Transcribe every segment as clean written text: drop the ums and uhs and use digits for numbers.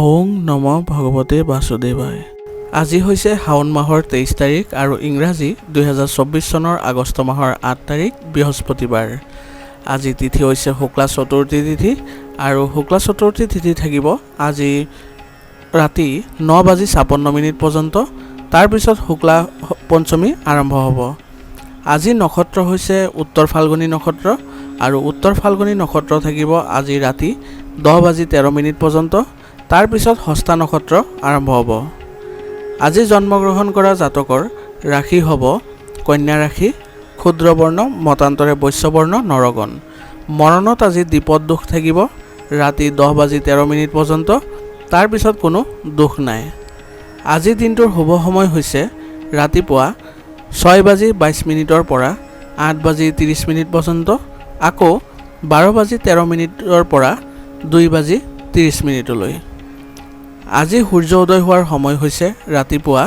ওং নম ভগৱতে বাসুদেৱায়। আজি হৈছে শাওণ মাহৰ 23 তাৰিখ আৰু ইংৰাজী 2024 চনৰ আগষ্ট মাহৰ 8 তাৰিখ বৃহস্পতিবাৰ। আজি তিথি হৈছে শুক্লা চতুৰ্থী তিথি আৰু শুক্লা চতুৰ্থী তিথি থাকিব আজি ৰাতি 9:56 পৰ্যন্ত। তাৰ পিছত শুক্লা পঞ্চমী আৰম্ভ হ'ব। আজি নক্ষত্ৰ হৈছে উত্তৰ ফাল্গুনী নক্ষত্ৰ আৰু উত্তৰ ফাল্গুনী নক্ষত্ৰ থাকিব আজি ৰাতি 10:13 পৰ্যন্ত। তাৰ পিছত হস্তা নক্ষত্ৰ আৰম্ভ হ'ব। আজি জন্মগ্ৰহণ কৰা জাতকৰ ৰাশি হ'ব কন্যা ৰাশি, ক্ষুদ্ৰবৰ্ণ মতান্তৰে বৈশ্যবৰ্ণ নৰগণ। মৰণত আজি দ্বীপদ দোষ থাকিব ৰাতি 10:13 পৰ্যন্ত। তাৰ পিছত কোনো দোষ নাই। আজি দিনটোৰ শুভ সময় হৈছে ৰাতিপুৱা 6:22 পৰা 8:30 পৰ্যন্ত, আকৌ 12:13 পৰা 2:30 আজি সূৰ্য উদয় হোৱাৰ সময় হৈছে ৰাতিপুৱা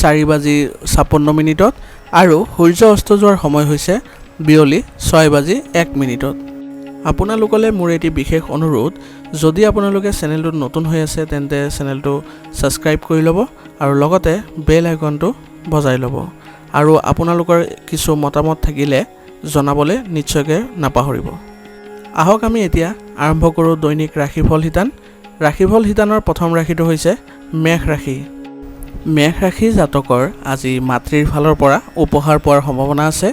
4:56 আৰু সূৰ্য অস্ত যোৱাৰ সময় হৈছে বিয়লি 6:01। আপোনালোকলৈ মোৰ এটি বিশেষ অনুৰোধ, যদি আপোনালোকে চেনেলটোত নতুন হৈ আছে তেন্তে চেনেলটো ছাবস্ক্ৰাইব কৰি ল'ব আৰু লগতে বেল আইকনটো বজাই ল'ব। আৰু আপোনালোকৰ কিছু মতামত থাকিলে জনাবলৈ নিশ্চয়কৈ নাপাহৰিব। আহক আমি এতিয়া আৰম্ভ কৰোঁ দৈনিক ৰাশিফল শিতান। ৰাশিফল শিতানৰ প্ৰথম ৰাশিটো হৈছে মেষ ৰাশি। মেষ ৰাশি জাতকৰ আজি মাতৃৰ ফালৰ পৰা উপহাৰ পোৱাৰ সম্ভাৱনা আছে।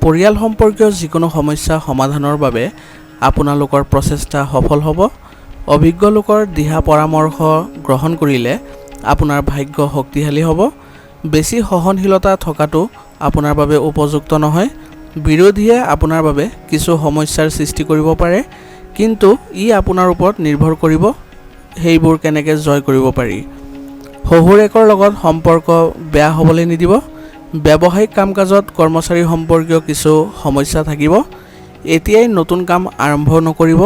পৰিয়াল সম্পৰ্কীয় যিকোনো সমস্যা সমাধানৰ বাবে আপোনালোকৰ প্ৰচেষ্টা সফল হ'ব। অভিজ্ঞ লোকৰ দিহা পৰামৰ্শ গ্ৰহণ কৰিলে আপোনাৰ ভাগ্য শক্তিশালী হ'ব। বেছি সহনশীলতা থকাটো আপোনাৰ বাবে উপযুক্ত নহয়। বিৰোধীয়ে আপোনাৰ বাবে কিছু সমস্যাৰ সৃষ্টি কৰিব পাৰে, কিন্তু ই আপোনাৰ ওপৰত নিৰ্ভৰ কৰিব সেইবোৰ কেনেকৈ জয় কৰিব পাৰি। শহুৰেকৰ লগত সম্পৰ্ক বেয়া হ'বলৈ নিদিব। ব্যৱসায়িক কাম কাজত কৰ্মচাৰী সম্পৰ্কীয় কিছু সমস্যা থাকিব। এতিয়াই নতুন কাম আৰম্ভ নকৰিব।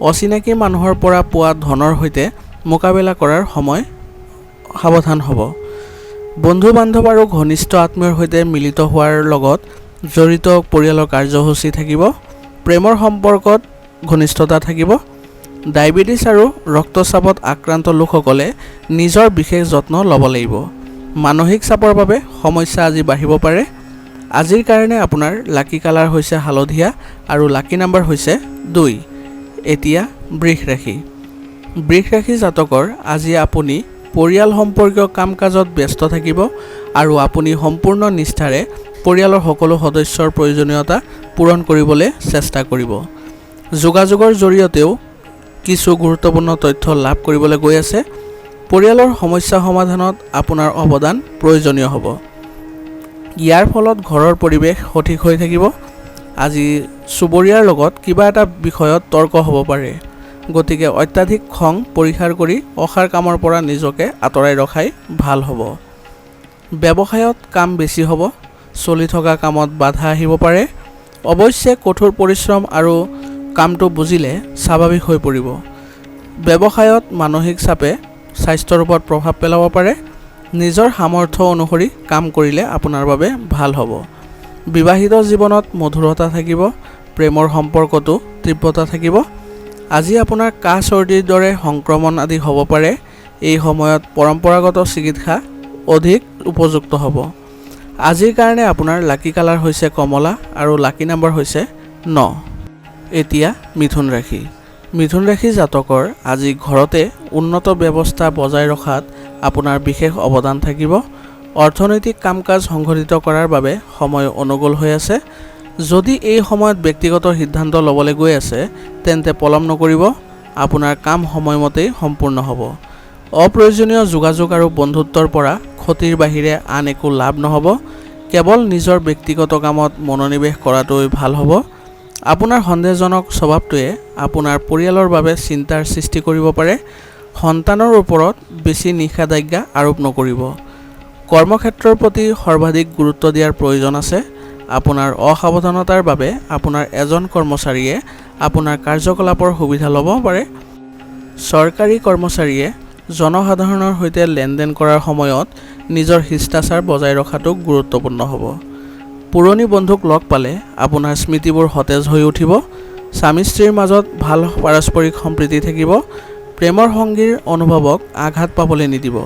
অচিনাকি মানুহৰ পৰা পোৱা ধনৰ সৈতে মোকাবিলা কৰাৰ সময়, সাৱধান হ'ব। বন্ধু বান্ধৱ আৰু ঘনিষ্ঠ আত্মীয়ৰ সৈতে মিলিত হোৱাৰ লগত জড়িত পৰিয়ালৰ কাৰ্যসূচী থাকিব। প্ৰেমৰ সম্পৰ্কত ঘনিষ্ঠতা থাকিব। ডায়েবেটিছ আৰু ৰক্তচাপত আক্ৰান্ত লোকসকলে নিজৰ বিশেষ যত্ন ল'ব লাগিব। মানসিক চাপৰ বাবে সমস্যা আজি বাঢ়িব পাৰে। আজিৰ কাৰণে আপোনাৰ লাকি কালাৰ হৈছে হালধীয়া আৰু লাকি নাম্বাৰ হৈছে 2। এতিয়া বৃষ ৰাশি। বৃষ ৰাশি জাতকৰ আজি আপুনি পৰিয়াল সম্পৰ্কীয় কাম কাজত ব্যস্ত থাকিব আৰু আপুনি সম্পূৰ্ণ নিষ্ঠাৰে পৰিয়ালৰ সকলো সদস্যৰ প্ৰয়োজনীয়তা পূৰণ কৰিবলৈ চেষ্টা কৰিব। যোগাযোগৰ জৰিয়তেও কিছু গুৰুত্বপূৰ্ণ তথ্য লাভ কৰিবলৈ গৈ আছে। পৰিয়ালৰ সমস্যা সমাধানত আপোনাৰ অৱদান প্ৰয়োজনীয় হ'ব। ইয়াৰ ফলত ঘৰৰ পৰিৱেশ সঠিক হৈ থাকিব। আজি চুবুৰীয়াৰ লগত কিবা এটা বিষয়ত তৰ্ক হ'ব পাৰে, গতিকে অত্যাধিক খং পৰিহাৰ কৰি অসাৰ কামৰ পৰা নিজকে আঁতৰাই ৰখাই ভাল হ'ব। ব্যৱসায়ত কাম বেছি হ'ব। চলি থকা কামত বাধা আহিব পাৰে। অৱশ্যে কঠোৰ পৰিশ্ৰম আৰু কামটো বুজিলে স্বাভাৱিক হৈ পৰিব। ব্যৱসায়ত মানসিক চাপে স্বাস্থ্যৰ ওপৰত প্ৰভাৱ পেলাব পাৰে। নিজৰ সামৰ্থ্য অনুসৰি কাম কৰিলে আপোনাৰ বাবে ভাল হ'ব। বিবাহিত জীৱনত মধুৰতা থাকিব। প্ৰেমৰ সম্পৰ্কতো তীব্ৰতা থাকিব। আজি আপোনাৰ কাহ চৰ্দিৰ দৰে সংক্ৰমণ আদি হ'ব পাৰে। এই সময়ত পৰম্পৰাগত চিকিৎসা অধিক উপযুক্ত হ'ব। আজিৰ কাৰণে আপোনাৰ লাকি কালাৰ হৈছে কমলা আৰু লাকি নাম্বাৰ হৈছে 9। এতিয়া মিথুন ৰাশি। মিথুন ৰাশি জাতকৰ আজি ঘৰতে উন্নত ব্যৱস্থা বজাই ৰখাত আপোনাৰ বিশেষ অৱদান থাকিব। অৰ্থনৈতিক কাম কাজ সংঘটিত কৰাৰ বাবে সময় অনুকূল হৈ আছে। যদি এই সময়ত ব্যক্তিগত সিদ্ধান্ত ল'বলৈ গৈ আছে তেন্তে পলম নকৰিব। আপোনাৰ কাম সময়মতেই সম্পূৰ্ণ হ'ব। অপ্ৰয়োজনীয় যোগাযোগ আৰু বন্ধুত্বৰ পৰা ক্ষতিৰ বাহিৰে আন একো লাভ নহ'ব। কেৱল নিজৰ ব্যক্তিগত কামত মনোনিৱেশ কৰাটোৱে ভাল হ'ব। আপোনাৰ সন্দেহজনক স্বভাৱটোৱে আপোনাৰ পৰিয়ালৰ বাবে চিন্তাৰ সৃষ্টি কৰিব পাৰে। সন্তানৰ ওপৰত বেছি নিষেধাজ্ঞা আৰোপ নকৰিব। কৰ্মক্ষেত্ৰৰ প্ৰতি সৰ্বাধিক গুৰুত্ব দিয়াৰ প্ৰয়োজন আছে। আপোনাৰ অসাৱধানতাৰ বাবে আপোনাৰ এজন কৰ্মচাৰীয়ে আপোনাৰ কাৰ্যকলাপৰ সুবিধা ল'ব পাৰে। চৰকাৰী কৰ্মচাৰীয়ে জনসাধাৰণৰ সৈতে লেনদেন কৰাৰ সময়ত নিজৰ শিষ্টাচাৰ বজাই ৰখাটো গুৰুত্বপূৰ্ণ হ'ব। পুৰণি বন্ধুক লগ পালে আপোনাৰ স্মৃতিবোৰ সতেজ হৈ উঠিব। স্বামী স্ত্ৰীৰ মাজত ভাল পাৰস্পৰিক সম্প্ৰীতি থাকিব। প্ৰেমৰ সংগীৰ অনুভৱক আঘাত পাবলৈ নিদিব।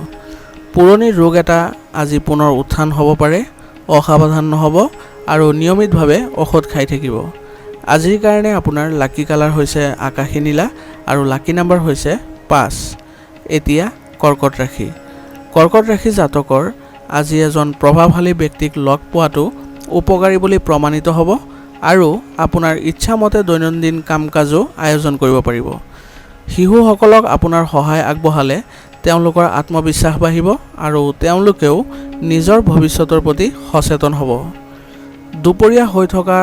পুৰণি ৰোগ এটা আজি পুনৰ উত্থান হ'ব পাৰে। অসাৱধান নহ'ব আৰু নিয়মিতভাৱে ঔষধ খাই থাকিব। আজিৰ কাৰণে আপোনাৰ লাকি কালাৰ হৈছে আকাশী নীলা আৰু লাকি নাম্বাৰ হৈছে 5। এতিয়া কৰ্কট ৰাশি। কৰ্কট ৰাশি জাতকৰ আজি এজন প্ৰভাৱশালী ব্যক্তিক লগ পোৱাটো উপকাৰী বুলি প্ৰমাণিত হ'ব আৰু আপোনাৰ ইচ্ছামতে দৈনন্দিন কাম কাজো আয়োজন কৰিব পাৰিব। শিশুসকলক আপোনাৰ সহায় আগবঢ়ালে তেওঁলোকৰ আত্মবিশ্বাস বাঢ়িব আৰু তেওঁলোকেও নিজৰ ভৱিষ্যতৰ প্ৰতি সচেতন হ'ব। দুপৰীয়া হৈ থকা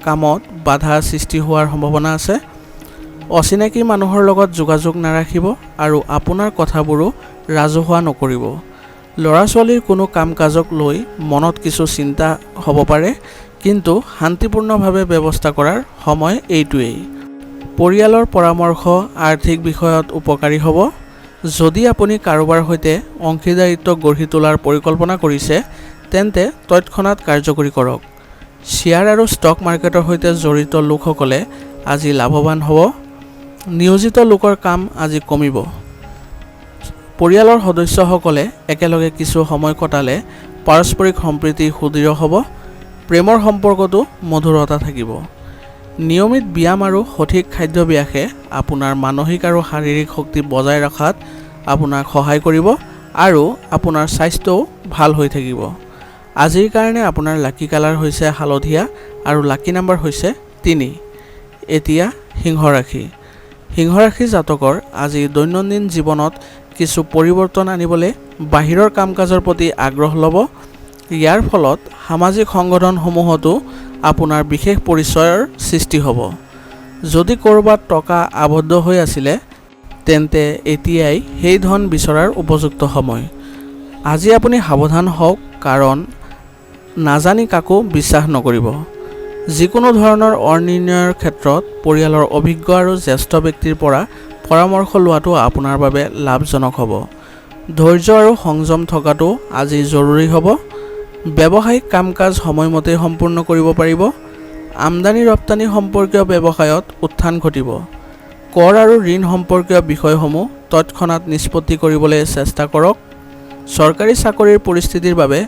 কামত বাধা সৃষ্টি হোৱাৰ সম্ভাৱনা আছে। অচিনাকি মানুহৰ লগত যোগাযোগ নাৰাখিব আৰু আপোনাৰ কথাবোৰো ৰাজহুৱা নকৰিব। ল'ৰা ছোৱালীৰ কোনো কাম কাজক লৈ মনত কিছু চিন্তা হ'ব পাৰে, কিন্তু শান্তিপূৰ্ণভাৱে ব্যৱস্থা কৰাৰ সময় এইটোৱেই। পৰিয়ালৰ পৰামৰ্শ আৰ্থিক বিষয়ত উপকাৰী হ'ব। যদি আপুনি কাৰোবাৰ সৈতে অংশীদাৰিত্ব গঢ়ি তোলাৰ পৰিকল্পনা কৰিছে তেন্তে তৎক্ষণাত কাৰ্যকৰী কৰক। শ্বেয়াৰ আৰু ষ্টক মাৰ্কেটৰ সৈতে জড়িত লোকসকলে আজি লাভৱান হ'ব। নিয়োজিত লোকৰ কাম আজি কমিব। পৰিয়ালৰ সদস্যসকলে একেলগে কিছু সময় কটালে পাৰস্পৰিক সম্প্ৰীতি সুদৃঢ় হ'ব। প্ৰেমৰ সম্পৰ্কতো মধুৰতা থাকিব। নিয়মিত ব্যায়াম আৰু সঠিক খাদ্যাভ্যাসে আপোনাৰ মানসিক আৰু শাৰীৰিক শক্তি বজাই ৰখাত আপোনাক সহায় কৰিব আৰু আপোনাৰ স্বাস্থ্যও ভাল হৈ থাকিব। আজিৰ কাৰণে আপোনাৰ লাকি কালাৰ হৈছে হালধীয়া আৰু লাকি নাম্বাৰ হৈছে 3। এতিয়া সিংহ ৰাশি। সিংহ ৰাশি জাতকৰ আজি দৈনন্দিন জীৱনত কিছু পৰিৱৰ্তন আনিবলৈ বাহিৰৰ কাম কাজৰ প্ৰতি আগ্ৰহ ল'ব। ইয়াৰ ফলত সামাজিক সংগঠনসমূহতো আপোনাৰ বিশেষ পৰিচয়ৰ সৃষ্টি হ'ব। যদি ক'ৰবাত টকা আবদ্ধ হৈ আছিলে তেন্তে এতিয়াই সেই ধন বিচৰাৰ উপযুক্ত সময়। আজি আপুনি সাৱধান হওক, কাৰণ নাজানি কাকো বিশ্বাস নকৰিব। যিকোনো ধৰণৰ অনিৰ্ণয়ৰ ক্ষেত্ৰত পৰিয়ালৰ অভিজ্ঞ আৰু জ্যেষ্ঠ ব্যক্তিৰ পৰা পৰামৰ্শ লোৱাটো আপোনাৰ বাবে লাভজনক হ'ব। ধৈৰ্য আৰু সংযম থকাটো আজি জৰুৰী হ'ব। ব্যৱসায়িক কাম কাজ সময়মতে সম্পূৰ্ণ কৰিব পাৰিব। আমদানি ৰপ্তানি সম্পৰ্কীয় ব্যৱসায়ত উত্থান ঘটিব। কৰ আৰু ঋণ সম্পৰ্কীয় বিষয়সমূহ তৎক্ষণাত নিষ্পত্তি কৰিবলৈ চেষ্টা কৰক। চৰকাৰী চাকৰিৰ পৰিস্থিতিৰ বাবে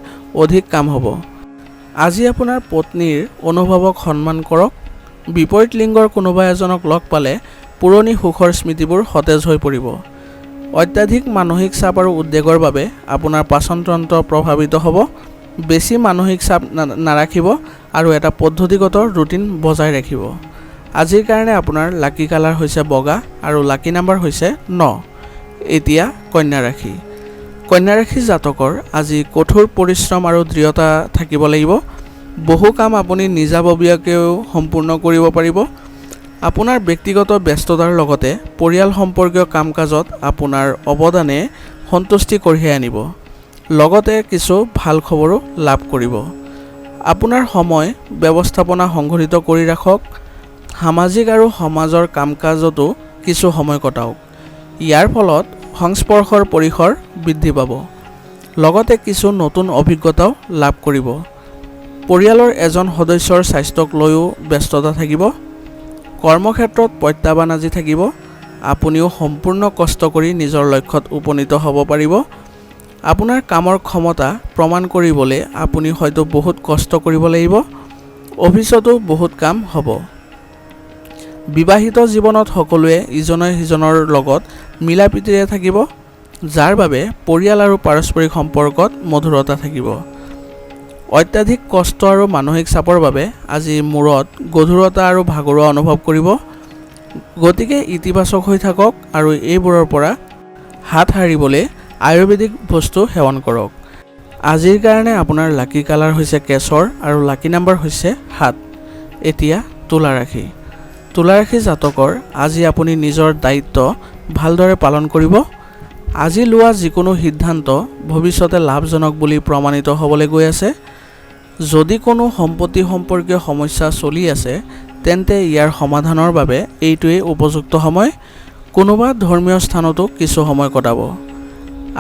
অধিক কাম হ'ব। আজি আপোনাৰ পত্নীৰ অনুভৱক সন্মান কৰক। বিপৰীত লিংগৰ কোনোবা এজনক লগ পালে পুৰণি সুখৰ স্মৃতিবোৰ সতেজ হৈ পৰিব। অত্যাধিক মানসিক চাপ আৰু উদ্বেগৰ বাবে আপোনাৰ পাচনতন্ত্ৰ প্ৰভাৱিত হ'ব। বেছি মানসিক চাপ নাৰাখিব আৰু এটা পদ্ধতিগত ৰুটিন বজাই ৰাখিব। আজিৰ কাৰণে আপোনাৰ লাকি কালাৰ হৈছে বগা আৰু লাকি নাম্বাৰ হৈছে 9। এতিয়া কন্যা ৰাশি। কন্যা ৰাশি জাতকৰ আজি কঠোৰ পৰিশ্ৰম আৰু দৃঢ়তা থাকিব লাগিব। বহু কাম আপুনি নিজাববীয়াকৈও সম্পূৰ্ণ কৰিব পাৰিব। আপোনাৰ ব্যক্তিগত ব্যস্ততাৰ লগতে পৰিয়াল সম্পৰ্কীয় কাম কাজত আপোনাৰ অৱদানে সন্তুষ্টি কঢ়িয়াই আনিব। লগতে কিছু ভাল খবৰো লাভ কৰিব। আপোনাৰ সময় ব্যৱস্থাপনা সংঘটিত কৰি ৰাখক। সামাজিক আৰু সমাজৰ কাম কাজতো কিছু সময় কটাওক। ইয়াৰ ফলত সংস্পৰ্শৰ পৰিসৰ বৃদ্ধি পাব। লগতে কিছু নতুন অভিজ্ঞতাও লাভ কৰিব। পৰিয়ালৰ এজন সদস্যৰ স্বাস্থ্যক লৈও ব্যস্ততা থাকিব। কৰ্মক্ষেত্ৰত প্ৰত্যাহ্বান আজি থাকিব। আপুনিও সম্পূৰ্ণ কষ্ট কৰি নিজৰ লক্ষ্যত উপনীত হ'ব পাৰিব। আপোনাৰ কামৰ ক্ষমতা প্ৰমাণ কৰিবলৈ আপুনি হয়তো বহুত কষ্ট কৰিব লাগিব। অফিচতো বহুত কাম হ'ব। বিবাহিত জীৱনত সকলোৱে ইজনে সিজনৰ লগত মিলা প্ৰীতিৰে থাকিব, যাৰ বাবে পৰিয়াল আৰু পাৰস্পৰিক সম্পৰ্কত মধুৰতা থাকিব। অত্যাধিক কষ্ট আৰু মানসিক চাপৰ বাবে আজি মূৰত গধুৰতা আৰু ভাগৰুৱা অনুভৱ কৰিব। গতিকে ইতিবাচক হৈ থাকক আৰু এইবোৰৰ পৰা হাত সাৰিবলৈ আয়ুৰ্বেদিক বস্তু সেৱন কৰক। আজিৰ কাৰণে আপোনাৰ লাকি কালাৰ হৈছে কেশৰ আৰু লাকি নাম্বাৰ হৈছে 7। এতিয়া তুলা ৰাশি। তুলা ৰাশি জাতকৰ আজি আপুনি নিজৰ দায়িত্ব ভালদৰে পালন কৰিব। আজি লোৱা যিকোনো সিদ্ধান্ত ভৱিষ্যতে লাভজনক বুলি প্ৰমাণিত হ'বলৈ গৈ আছে। যদি কোনো সম্পত্তি সম্পৰ্কীয় সমস্যা চলি আছে তেন্তে ইয়াৰ সমাধানৰ বাবে এইটোৱেই উপযুক্ত সময়। কোনোবা ধৰ্মীয় স্থানতো কিছু সময় কটাব।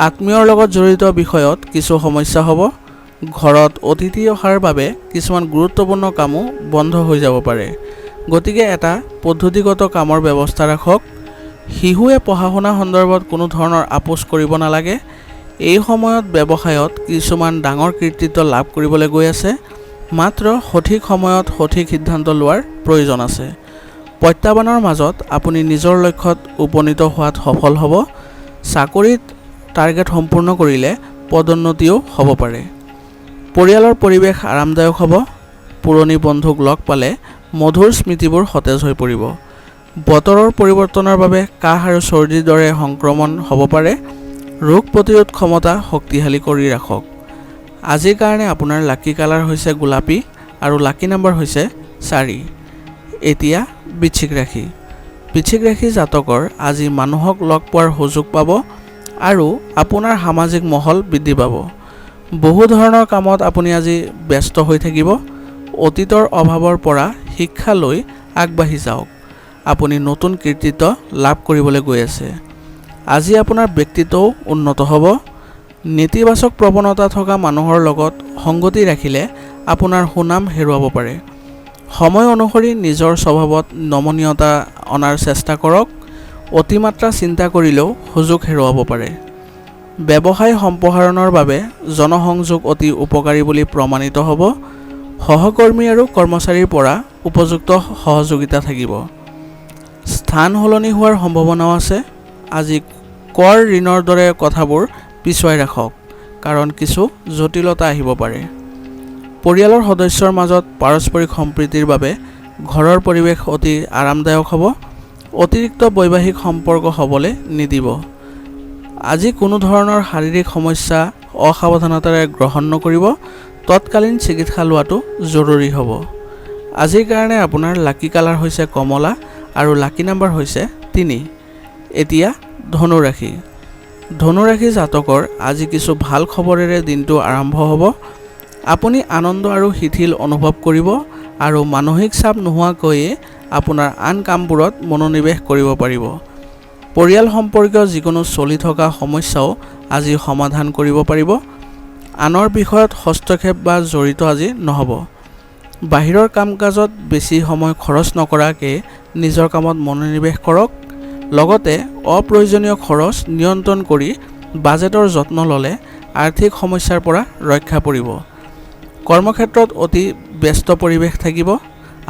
আত্মীয়ৰ লগত জড়িত বিষয়ত কিছু সমস্যা হ'ব। ঘৰত অতিথি অহাৰ বাবে কিছুমান গুৰুত্বপূৰ্ণ কামো বন্ধ হৈ যাব পাৰে। গতিকে এটা পদ্ধতিগত কামৰ ব্যৱস্থা ৰাখক। শিশুৱে পঢ়া শুনা সন্দৰ্ভত কোনো ধৰণৰ আপোচ কৰিব নালাগে। এই সময়ত ব্যৱসায়ত কিছুমান ডাঙৰ কৃতিত্ব লাভ কৰিবলৈ গৈ আছে, মাত্ৰ সঠিক সময়ত সঠিক সিদ্ধান্ত লোৱাৰ প্ৰয়োজন আছে। প্ৰত্যাহ্বানৰ মাজত আপুনি নিজৰ লক্ষ্যত উপনীত হোৱাত সফল হ'ব। চাকৰিত টাৰ্গেট সম্পূৰ্ণ কৰিলে পদোন্নতিও হ'ব পাৰে। পৰিয়ালৰ পৰিৱেশ আৰামদায়ক হ'ব। পুৰণি বন্ধুক লগ পালে মধুৰ স্মৃতিবোৰ সতেজ হৈ পৰিব। বতৰৰ পৰিৱৰ্তনৰ বাবে কাহ আৰু চৰ্দিৰ দৰে সংক্ৰমণ হ'ব পাৰে। ৰোগ প্ৰতিৰোধ ক্ষমতা শক্তিশালী কৰি ৰাখক। আজিৰ কাৰণে আপোনাৰ লাকি কালাৰ হৈছে গোলাপী আৰু লাকি নম্বৰ হৈছে 4। এতিয়া বৃশ্চিক ৰাশি। বৃশ্চিক ৰাশি জাতকৰ আজি মানুহক লগ পোৱাৰ সুযোগ পাব আৰু আপোনাৰ সামাজিক মহল বৃদ্ধি পাব। বহু ধৰণৰ কামত আপুনি আজি ব্যস্ত হৈ থাকিব। অতীতৰ অভাৱৰ পৰা শিক্ষা লৈ আগবাঢ়ি যাওক। আপুনি নতুন কৃতিত্ব লাভ কৰিবলৈ গৈ আছে। আজি আপোনাৰ ব্যক্তিত্বও উন্নত হ'ব। নেতিবাচক প্ৰৱণতা থকা মানুহৰ লগত সংগতি ৰাখিলে আপোনাৰ সুনাম হেৰুৱাব পাৰে। সময় অনুসৰি নিজৰ স্বভাৱত নমনীয়তা অনাৰ চেষ্টা কৰক। অতিমাত্ৰা চিন্তা কৰিলেও সুযোগ হেৰুৱাব পাৰে। ব্যৱসায় সম্প্ৰসাৰণৰ বাবে জনসংযোগ অতি উপকাৰী বুলি প্ৰমাণিত হ'ব। সহকৰ্মী আৰু কৰ্মচাৰীৰ পৰা উপযুক্ত সহযোগিতা থাকিব। স্থান সলনি হোৱাৰ সম্ভাৱনাও আছে। আজি কৰ ঋণৰ দৰে কথাবোৰ পিছুৱাই ৰাখক, কাৰণ কিছু জটিলতা আহিব পাৰে। পৰিয়ালৰ সদস্যৰ মাজত পাৰস্পৰিক সম্প্ৰীতিৰ বাবে ঘৰৰ পৰিৱেশ অতি আৰামদায়ক হ'ব। অতিৰিক্ত বৈবাহিক সম্পৰ্ক হ'বলৈ নিদিব। আজি কোনো ধৰণৰ শাৰীৰিক সমস্যা অসাৱধানতাৰে গ্ৰহণ নকৰিব। তৎকালীন চিকিৎসা লোৱাটো জৰুৰী হ'ব। আজিৰ কাৰণে আপোনাৰ লাকি কালাৰ হৈছে কমলা আৰু লাকি নম্বৰ হৈছে 3। এতিয়া ধনু ৰাশি। ধনু ৰাশি জাতকৰ আজি কিছু ভাল খবৰেৰে দিনটো আৰম্ভ হ'ব। আপুনি আনন্দ আৰু শিথিল অনুভৱ কৰিব আৰু মানসিক চাপ নোহোৱাকৈয়ে আপোনাৰ আন কামবোৰত মনোনিৱেশ কৰিব পাৰিব। পৰিয়াল সম্পৰ্কীয় যিকোনো চলি থকা সমস্যাও আজি সমাধান কৰিব পাৰিব। আনৰ বিষয়ত হস্তক্ষেপ বা জড়িত আজি নহ'ব। বাহিৰৰ কাম কাজত বেছি সময় খৰচ নকৰাকৈ নিজৰ কামত মনোনিৱেশ কৰক। লগতে অপ্ৰয়োজনীয় খৰচ নিয়ন্ত্ৰণ কৰি বাজেটৰ যত্ন ল'লে আৰ্থিক সমস্যাৰ পৰা ৰক্ষা পৰিব। কৰ্মক্ষেত্ৰত অতি ব্যস্ত পৰিৱেশ থাকিব।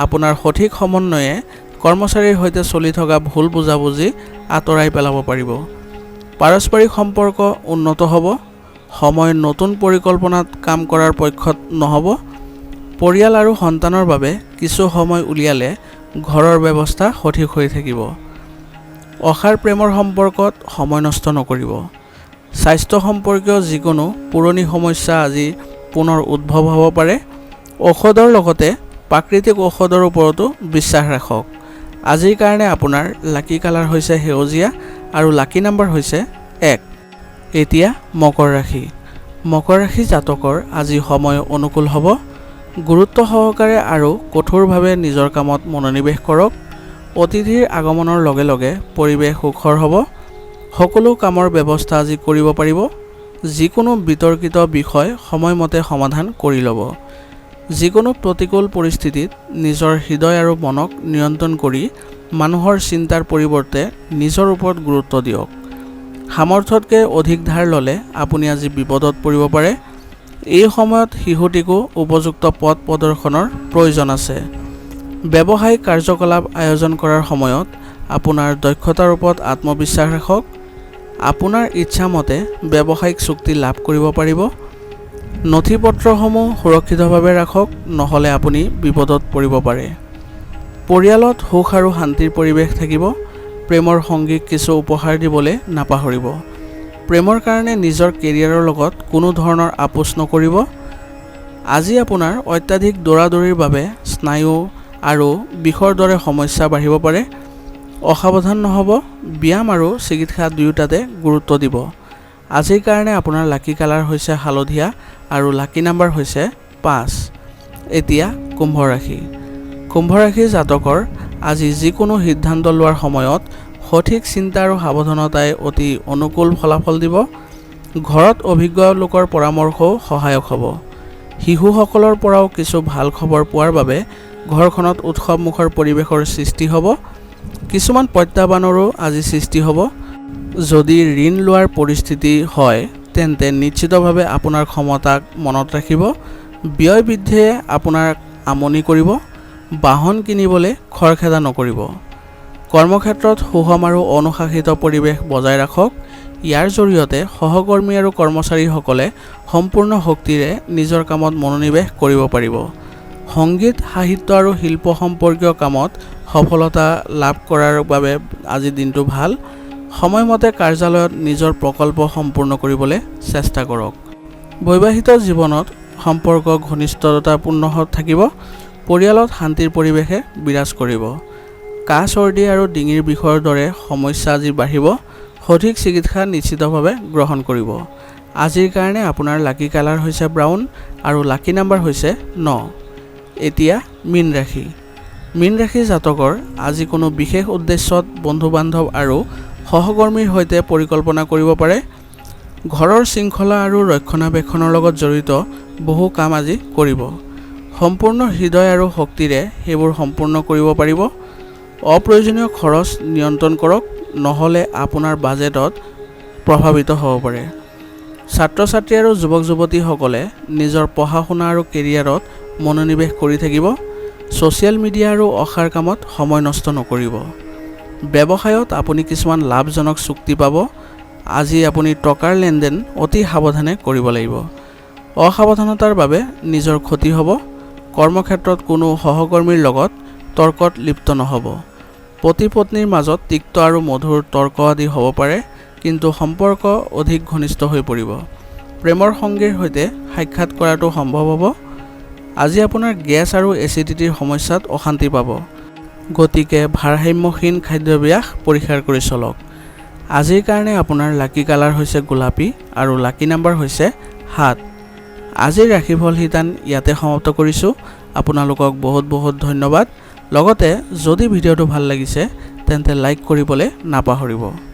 আপোনাৰ সঠিক সমন্বয়ে কৰ্মচাৰীৰ সৈতে চলি থকা ভুল বুজাবুজি আঁতৰাই পেলাব পাৰিব। পাৰস্পৰিক সম্পৰ্ক উন্নত হ'ব। সময় নতুন পৰিকল্পনাত কাম কৰাৰ পক্ষত নহ'ব। পৰিয়াল আৰু সন্তানৰ বাবে কিছু সময় উলিয়ালে ঘৰৰ ব্যৱস্থা সঠিক হৈ থাকিব। অসাৰ প্ৰেমৰ সম্পৰ্কত সময় নষ্ট নকৰিব। স্বাস্থ্য সম্পৰ্কীয় যিকোনো পুৰণি সমস্যা আজি পুনৰ উদ্ভৱ হ'ব পাৰে। ঔষধৰ লগতে প্ৰাকৃতিক ঔষধৰ ওপৰতো বিশ্বাস ৰাখক। আজিৰ কাৰণে আপোনাৰ লাকি কালাৰ হৈছে সেউজীয়া আৰু লাকি নম্বৰ হৈছে 1। এতিয়া মকৰ ৰাশি। মকৰ ৰাশি জাতকৰ আজি সময় অনুকূল হ'ব। গুৰুত্ব সহকাৰে আৰু কঠোৰভাৱে নিজৰ কামত মনোনিৱেশ কৰক। অতিথিৰ আগমনৰ লগে লগে পৰিৱেশ সুখৰ হ'ব। সকলো কামৰ ব্যৱস্থা আজি কৰিব পাৰিব। যিকোনো বিতৰ্কিত বিষয় সময়মতে সমাধান কৰি ল'ব। যিকোনো প্ৰতিকূল পৰিস্থিতিত নিজৰ হৃদয় আৰু মনক নিয়ন্ত্ৰণ কৰি মানুহৰ চিন্তাৰ পৰিৱৰ্তে নিজৰ ওপৰত গুৰুত্ব দিয়ক। সামৰ্থ্যতকৈ অধিক ধাৰ ল'লে আপুনি আজি বিপদত পৰিব পাৰে। এই সময়ত শিশুটিকো উপযুক্ত পথ প্ৰদৰ্শনৰ প্ৰয়োজন আছে। ব্যৱসায়িক কাৰ্যকলাপ আয়োজন কৰাৰ সময়ত আপোনাৰ দক্ষতাৰ ওপৰত আত্মবিশ্বাস ৰাখক। আপোনাৰ ইচ্ছামতে ব্যৱসায়িক চুক্তি লাভ কৰিব পাৰিব। নথি পত্ৰসমূহ সুৰক্ষিতভাৱে ৰাখক, নহ'লে আপুনি বিপদত পৰিব পাৰে। পৰিয়ালত সুখ আৰু শান্তিৰ পৰিৱেশ থাকিব। প্ৰেমৰ সংগীক কিছু উপহাৰ দিবলৈ নাপাহৰিব। প্ৰেমৰ কাৰণে নিজৰ কেৰিয়াৰৰ লগত কোনো ধৰণৰ আপোচ নকৰিব। আজি আপোনাৰ অত্যাধিক দৌৰাদৌৰিৰ বাবে স্নায়ু আৰু বিষৰ দৰে সমস্যা বাঢ়িব পাৰে। অসাৱধান নহ'ব। ব্যায়াম আৰু চিকিৎসা দুয়োটাতে গুৰুত্ব দিব। আজিৰ কাৰণে আপোনাৰ লাকি কালাৰ হৈছে হালধীয়া আৰু লাকি নম্বৰ হৈছে 5। এতিয়া কুম্ভ ৰাশি। কুম্ভ ৰাশি জাতকৰ আজি যিকোনো সিদ্ধান্ত লোৱাৰ সময়ত সঠিক চিন্তা আৰু সাৱধানতাই অতি অনুকূল ফলাফল দিব। ঘৰত অভিজ্ঞ লোকৰ পৰামৰ্শও সহায়ক হ'ব। শিশুসকলৰ পৰাও কিছু ভাল খবৰ পোৱাৰ বাবে ঘৰখনত উৎসৱমুখৰ পৰিৱেশৰ সৃষ্টি হ'ব। কিছুমান প্ৰত্যাহ্বানৰো আজি সৃষ্টি হ'ব। যদি ঋণ লোৱাৰ পৰিস্থিতি হয় তেন্তে নিশ্চিতভাৱে আপোনাৰ ক্ষমতাক মনত ৰাখিব। ব্যয় বৃদ্ধিয়ে আপোনাক আমনি কৰিব। বাহন কিনিবলৈ খৰখেদা নকৰিব। কৰ্মক্ষেত্ৰত সুষম আৰু অনুশাসিত পৰিৱেশ বজাই ৰাখক। ইয়াৰ জৰিয়তে সহকৰ্মী আৰু কৰ্মচাৰীসকলে সম্পূৰ্ণ শক্তিৰে নিজৰ কামত মনোনিৱেশ কৰিব পাৰিব। সংগীত, সাহিত্য আৰু শিল্প সম্পৰ্কীয় কামত সফলতা লাভ কৰাৰ বাবে আজি দিনটো ভাল। সময়মতে কাৰ্যালয়ত নিজৰ প্ৰকল্প সম্পূৰ্ণ কৰিবলৈ চেষ্টা কৰক। বৈবাহিক জীৱনত সম্পৰ্ক ঘনিষ্ঠতাপূৰ্ণ থাকিব। পৰিয়ালত শান্তিৰ পৰিৱেশে বিৰাজ কৰিব। কাহ, চৰ্দি আৰু ডিঙিৰ বিষৰ দৰে সমস্যা আজি বাঢ়িব। সঠিক চিকিৎসা নিশ্চিতভাৱে গ্ৰহণ কৰিব। আজিৰ কাৰণে আপোনাৰ লাকি কালাৰ হৈছে ব্ৰাউন আৰু লাকি নাম্বাৰ হৈছে 9। এতিয়া মীন ৰাশি। মীন ৰাশি জাতকৰ আজি কোনো বিশেষ উদ্দেশ্যত বন্ধু-বান্ধৱ আৰু সহকৰ্মীৰ সৈতে পৰিকল্পনা কৰিব পাৰে। ঘৰৰ শৃংখলা আৰু ৰক্ষণাবেক্ষণৰ লগত জড়িত বহু কাম আজি কৰিব। সম্পূৰ্ণ হৃদয় আৰু শক্তিৰে সেইবোৰ সম্পূৰ্ণ কৰিব পাৰিব। অপ্ৰয়োজনীয় খৰচ নিয়ন্ত্ৰণ কৰক, নহ'লে আপোনাৰ বাজেটত প্ৰভাৱিত হ'ব পাৰে। ছাত্ৰ-ছাত্ৰী আৰু যুৱক-যুৱতীসকলে নিজৰ পঢ়া-শুনা আৰু কেৰিয়াৰত মনোনিৱেশ কৰি থাকিব। ছ'চিয়েল মিডিয়া আৰু অসাৰ কামত সময় নষ্ট নকৰিব। ব্যৱসায়ত আপুনি কিছুমান লাভজনক চুক্তি পাব। আজি আপুনি টকাৰ লেনদেন অতি সাৱধানে কৰিব লাগিব। অসাৱধানতাৰ বাবে নিজৰ ক্ষতি হ'ব। কৰ্মক্ষেত্ৰত কোনো সহকৰ্মীৰ লগত তৰ্কত লিপ্ত নহ'ব। পতি-পত্নীৰ মাজত তিক্ত আৰু মধুৰ তৰ্ক আদি হ'ব পাৰে, কিন্তু সম্পৰ্ক অধিক ঘনিষ্ঠ হৈ পৰিব। প্ৰেমৰ সংগীৰ সৈতে সাক্ষাৎ কৰাটো সম্ভৱ হ'ব। আজি আপোনাৰ গেছ আৰু এচিডিটিৰ সমস্যাত অশান্তি পাব। গতিকে ভাৰসাম্যহীন খাদ্যাভ্যাস পৰিহাৰ কৰি চলক। আজিৰ কাৰণে আপোনাৰ লাকি কালাৰ হৈছে গোলাপী আৰু লাকি নাম্বাৰ হৈছে 7। আজিৰ ৰাশিফল শিতান ইয়াতে সমাপ্ত কৰিছোঁ। আপোনালোকক বহুত বহুত ধন্যবাদ। লগতে যদি ভিডিঅ'টো ভাল লাগিছে তেন্তে লাইক কৰিবলৈ নাপাহৰিব।